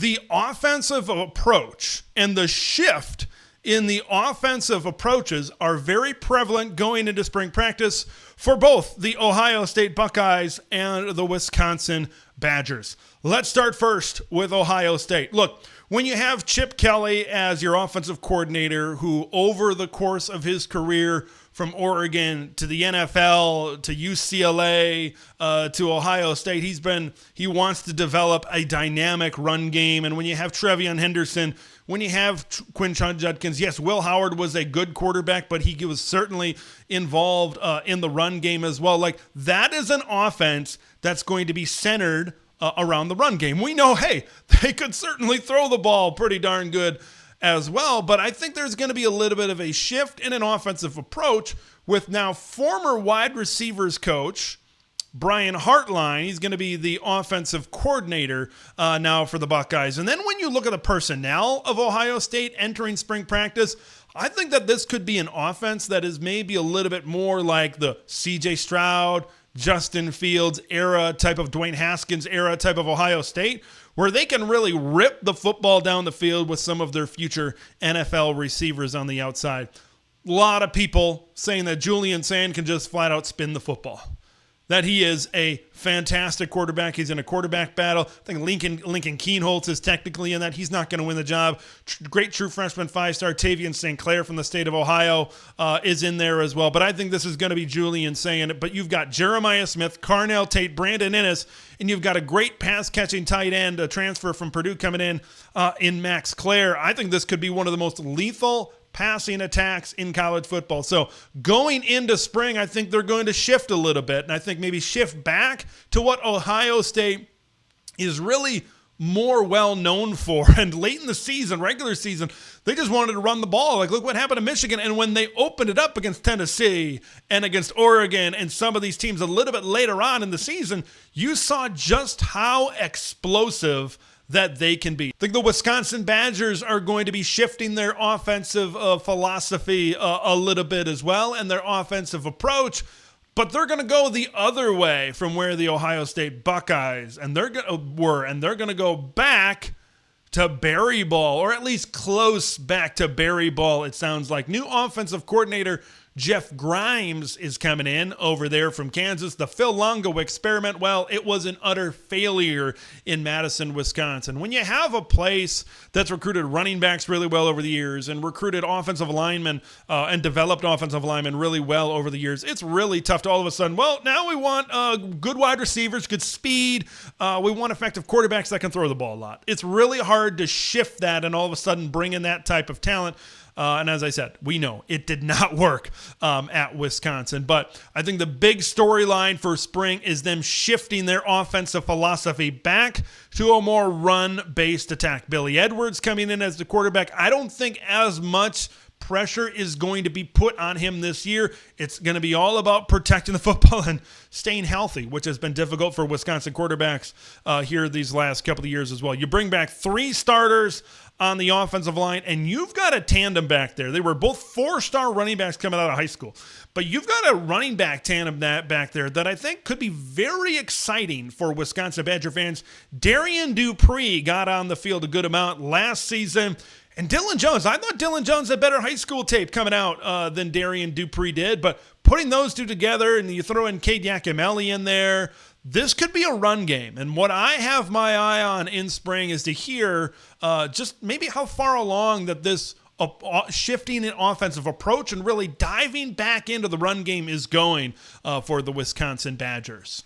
the offensive approach and the shift in the offensive approaches are very prevalent going into spring practice for both the Ohio State Buckeyes and the Wisconsin Badgers. Let's start first with Ohio State. Look, when you have Chip Kelly as your offensive coordinator, who over the course of his career from Oregon to the NFL to UCLA to Ohio State, he wants to develop a dynamic run game. And when you have Trevion Henderson, when you have Quinshon Judkins, yes, Will Howard was a good quarterback, but he was certainly involved in the run game as well. Like, that is an offense that's going to be centered around the run game. We know, hey, they could certainly throw the ball pretty darn good as well, but I think there's going to be a little bit of a shift in an offensive approach with now former wide receivers coach Brian Hartline. He's going to be the offensive coordinator now for the Buckeyes. And then when you look at the personnel of Ohio State entering spring practice, I think that this could be an offense that is maybe a little bit more like the C.J. Stroud, Justin Fields era type of, Dwayne Haskins era type of Ohio State, where they can really rip the football down the field with some of their future NFL receivers on the outside. A lot of people saying that Julian Sayin can just flat out spin the football, that he is a fantastic quarterback. He's in a quarterback battle. I think Lincoln Keenholz is technically in that. He's not going to win the job. Great true freshman 5-star Tavian St. Clair from the state of Ohio is in there as well. But I think this is going to be Julian Sayin. But you've got Jeremiah Smith, Carnell Tate, Brandon Innes, and you've got a great pass-catching tight end, a transfer from Purdue coming in Max Clare. I think this could be one of the most lethal passing attacks in college football. So going into spring, I think they're going to shift a little bit, and I think maybe shift back to what Ohio State is really more well known for. And late in the season, regular season, they just wanted to run the ball. Like, look what happened to Michigan. And when they opened it up against Tennessee and against Oregon and some of these teams a little bit later on in the season, you saw just how explosive that they can be. I think the Wisconsin Badgers are going to be shifting their offensive philosophy a little bit as well, and their offensive approach, but they're going to go the other way from where the Ohio State Buckeyes were, and they're going to go back to Berry ball, or at least close back to Berry ball, it sounds like. New offensive coordinator Jeff Grimes is coming in over there from Kansas. The Phil Longo experiment, well, it was an utter failure in Madison, Wisconsin. When you have a place that's recruited running backs really well over the years and recruited offensive linemen and developed offensive linemen really well over the years, it's really tough to all of a sudden, well, now we want good wide receivers, good speed. We want effective quarterbacks that can throw the ball a lot. It's really hard to shift that and all of a sudden bring in that type of talent. And as I said, we know it did not work at Wisconsin. But I think the big storyline for spring is them shifting their offensive philosophy back to a more run-based attack. Billy Edwards coming in as the quarterback. I don't think as much pressure is going to be put on him this year. It's going to be all about protecting the football and staying healthy, which has been difficult for Wisconsin quarterbacks here these last couple of years as well. You bring back 3 starters on the offensive line, and you've got a tandem back there. They were both 4-star running backs coming out of high school, but you've got a running back tandem back there that I think could be very exciting for Wisconsin Badger fans. Darian Dupree got on the field a good amount last season. And Dylan Jones, I thought Dylan Jones had better high school tape coming out than Darian Dupree did, but putting those two together, and you throw in Cade Yakimelli in there, this could be a run game. And what I have my eye on in spring is to hear just maybe how far along that this shifting an offensive approach and really diving back into the run game is going for the Wisconsin Badgers.